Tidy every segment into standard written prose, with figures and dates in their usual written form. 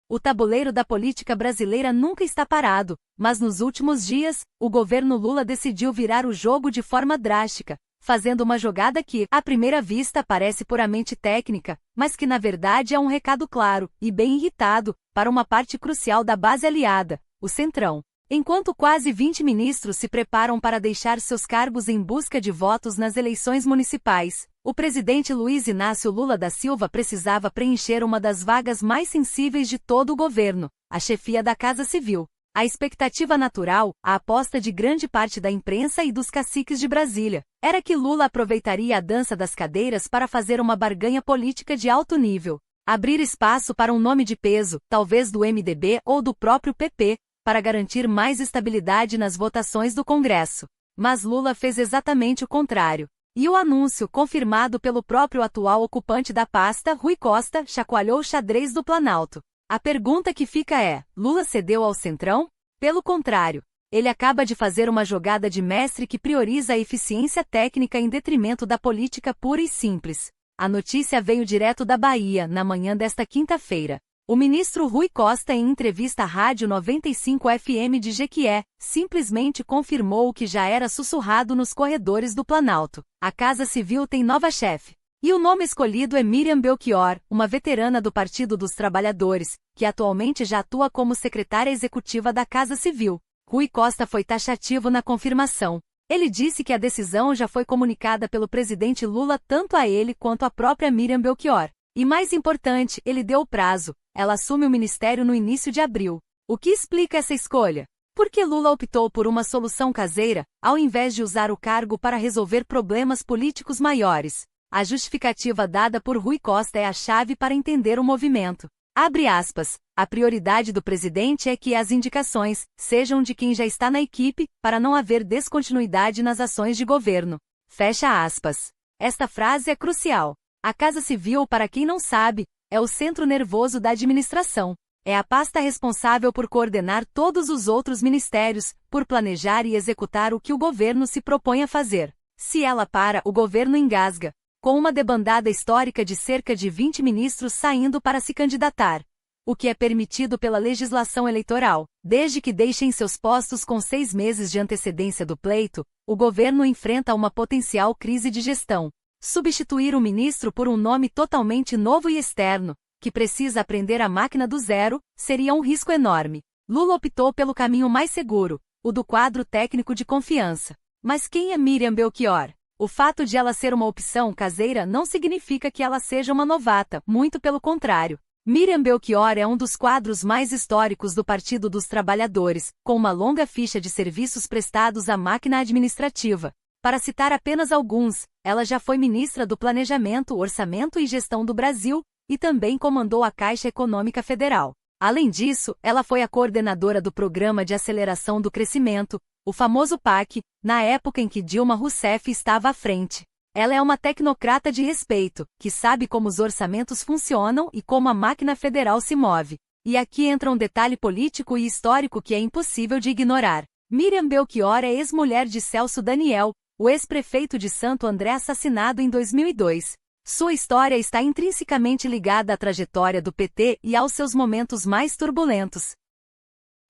O tabuleiro da política brasileira nunca está parado, mas nos últimos dias, o governo Lula decidiu virar o jogo de forma drástica, fazendo uma jogada que, à primeira vista, parece puramente técnica, mas que na verdade é um recado claro, e bem irritado, para uma parte crucial da base aliada, o Centrão. Enquanto quase 20 ministros se preparam para deixar seus cargos em busca de votos nas eleições municipais, o presidente Luiz Inácio Lula da Silva precisava preencher uma das vagas mais sensíveis de todo o governo, a chefia da Casa Civil. A expectativa natural, a aposta de grande parte da imprensa e dos caciques de Brasília, era que Lula aproveitaria a dança das cadeiras para fazer uma barganha política de alto nível, abrir espaço para um nome de peso, talvez do MDB ou do próprio PP, para garantir mais estabilidade nas votações do Congresso. Mas Lula fez exatamente o contrário. E o anúncio, confirmado pelo próprio atual ocupante da pasta, Rui Costa, chacoalhou o xadrez do Planalto. A pergunta que fica é: Lula cedeu ao Centrão? Pelo contrário, ele acaba de fazer uma jogada de mestre que prioriza a eficiência técnica em detrimento da política pura e simples. A notícia veio direto da Bahia, na manhã desta quinta-feira. O ministro Rui Costa, em entrevista à Rádio 95 FM de Jequié, simplesmente confirmou o que já era sussurrado nos corredores do Planalto. A Casa Civil tem nova chefe. E o nome escolhido é Miriam Belchior, uma veterana do Partido dos Trabalhadores, que atualmente já atua como secretária executiva da Casa Civil. Rui Costa foi taxativo na confirmação. Ele disse que a decisão já foi comunicada pelo presidente Lula tanto a ele quanto à própria Miriam Belchior. E mais importante, ele deu o prazo. Ela assume o ministério no início de abril. O que explica essa escolha? Por que Lula optou por uma solução caseira, ao invés de usar o cargo para resolver problemas políticos maiores? A justificativa dada por Rui Costa é a chave para entender o movimento. Abre aspas. A prioridade do presidente é que as indicações sejam de quem já está na equipe, para não haver descontinuidade nas ações de governo. Fecha aspas. Esta frase é crucial. A Casa Civil, para quem não sabe, é o centro nervoso da administração. É a pasta responsável por coordenar todos os outros ministérios, por planejar e executar o que o governo se propõe a fazer. Se ela para, o governo engasga, com uma debandada histórica de cerca de 20 ministros saindo para se candidatar. O que é permitido pela legislação eleitoral. Desde que deixem seus postos com 6 meses de antecedência do pleito, o governo enfrenta uma potencial crise de gestão. Substituir o ministro por um nome totalmente novo e externo, que precisa aprender a máquina do zero, seria um risco enorme. Lula optou pelo caminho mais seguro, o do quadro técnico de confiança. Mas quem é Miriam Belchior? O fato de ela ser uma opção caseira não significa que ela seja uma novata, muito pelo contrário. Miriam Belchior é um dos quadros mais históricos do Partido dos Trabalhadores, com uma longa ficha de serviços prestados à máquina administrativa. Para citar apenas alguns, ela já foi ministra do Planejamento, Orçamento e Gestão do Brasil, e também comandou a Caixa Econômica Federal. Além disso, ela foi a coordenadora do Programa de Aceleração do Crescimento, o famoso PAC, na época em que Dilma Rousseff estava à frente. Ela é uma tecnocrata de respeito, que sabe como os orçamentos funcionam e como a máquina federal se move. E aqui entra um detalhe político e histórico que é impossível de ignorar. Miriam Belchior é ex-mulher de Celso Daniel, o ex-prefeito de Santo André assassinado em 2002. Sua história está intrinsecamente ligada à trajetória do PT e aos seus momentos mais turbulentos.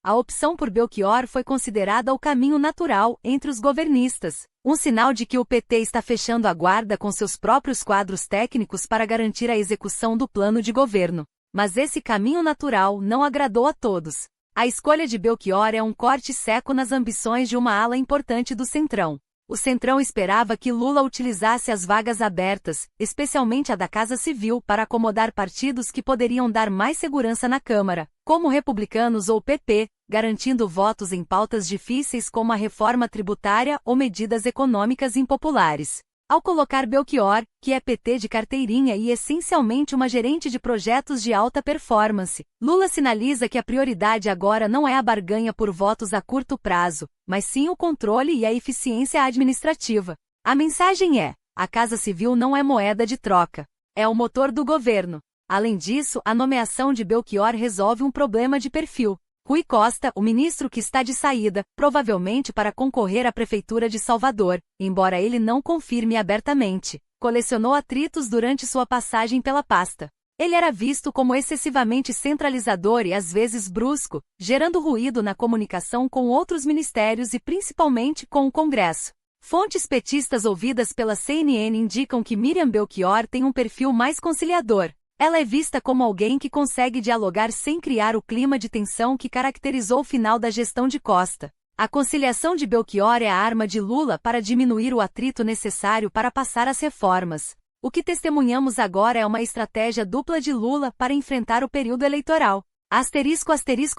A opção por Belchior foi considerada o caminho natural entre os governistas, um sinal de que o PT está fechando a guarda com seus próprios quadros técnicos para garantir a execução do plano de governo. Mas esse caminho natural não agradou a todos. A escolha de Belchior é um corte seco nas ambições de uma ala importante do Centrão. O Centrão esperava que Lula utilizasse as vagas abertas, especialmente a da Casa Civil, para acomodar partidos que poderiam dar mais segurança na Câmara, como Republicanos ou PP, garantindo votos em pautas difíceis como a reforma tributária ou medidas econômicas impopulares. Ao colocar Belchior, que é PT de carteirinha e essencialmente uma gerente de projetos de alta performance, Lula sinaliza que a prioridade agora não é a barganha por votos a curto prazo, mas sim o controle e a eficiência administrativa. A mensagem é: a Casa Civil não é moeda de troca. É o motor do governo. Além disso, a nomeação de Belchior resolve um problema de perfil. Rui Costa, o ministro que está de saída, provavelmente para concorrer à Prefeitura de Salvador, embora ele não confirme abertamente, colecionou atritos durante sua passagem pela pasta. Ele era visto como excessivamente centralizador e às vezes brusco, gerando ruído na comunicação com outros ministérios e principalmente com o Congresso. Fontes petistas ouvidas pela CNN indicam que Miriam Belchior tem um perfil mais conciliador. Ela é vista como alguém que consegue dialogar sem criar o clima de tensão que caracterizou o final da gestão de Costa. A conciliação de Belchior é a arma de Lula para diminuir o atrito necessário para passar as reformas. O que testemunhamos agora é uma estratégia dupla de Lula para enfrentar o período eleitoral.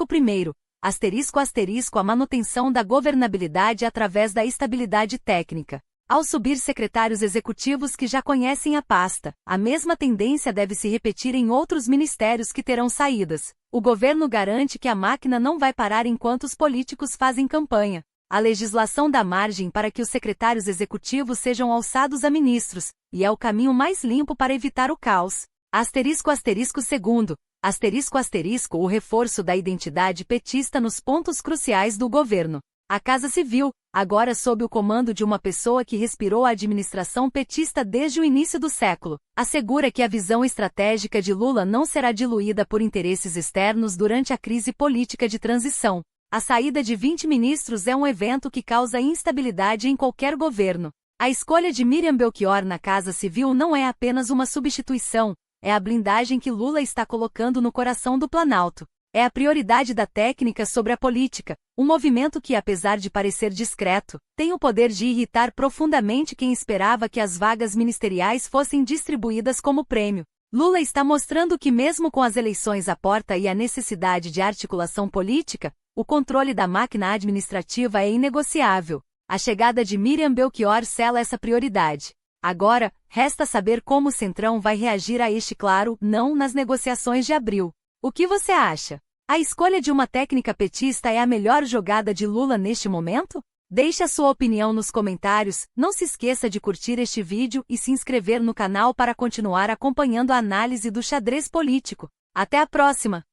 Primeiro. A manutenção da governabilidade através da estabilidade técnica. Ao subir secretários executivos que já conhecem a pasta, a mesma tendência deve se repetir em outros ministérios que terão saídas. O governo garante que a máquina não vai parar enquanto os políticos fazem campanha. A legislação dá margem para que os secretários executivos sejam alçados a ministros, e é o caminho mais limpo para evitar o caos. Segundo. O reforço da identidade petista nos pontos cruciais do governo. A Casa Civil, agora sob o comando de uma pessoa que respirou a administração petista desde o início do século, assegura que a visão estratégica de Lula não será diluída por interesses externos durante a crise política de transição. A saída de 20 ministros é um evento que causa instabilidade em qualquer governo. A escolha de Miriam Belchior na Casa Civil não é apenas uma substituição, é a blindagem que Lula está colocando no coração do Planalto. É a prioridade da técnica sobre a política, um movimento que, apesar de parecer discreto, tem o poder de irritar profundamente quem esperava que as vagas ministeriais fossem distribuídas como prêmio. Lula está mostrando que mesmo com as eleições à porta e a necessidade de articulação política, o controle da máquina administrativa é inegociável. A chegada de Miriam Belchior sela essa prioridade. Agora, resta saber como o Centrão vai reagir a este claro não nas negociações de abril. O que você acha? A escolha de uma técnica petista é a melhor jogada de Lula neste momento? Deixe a sua opinião nos comentários, não se esqueça de curtir este vídeo e se inscrever no canal para continuar acompanhando a análise do xadrez político. Até a próxima!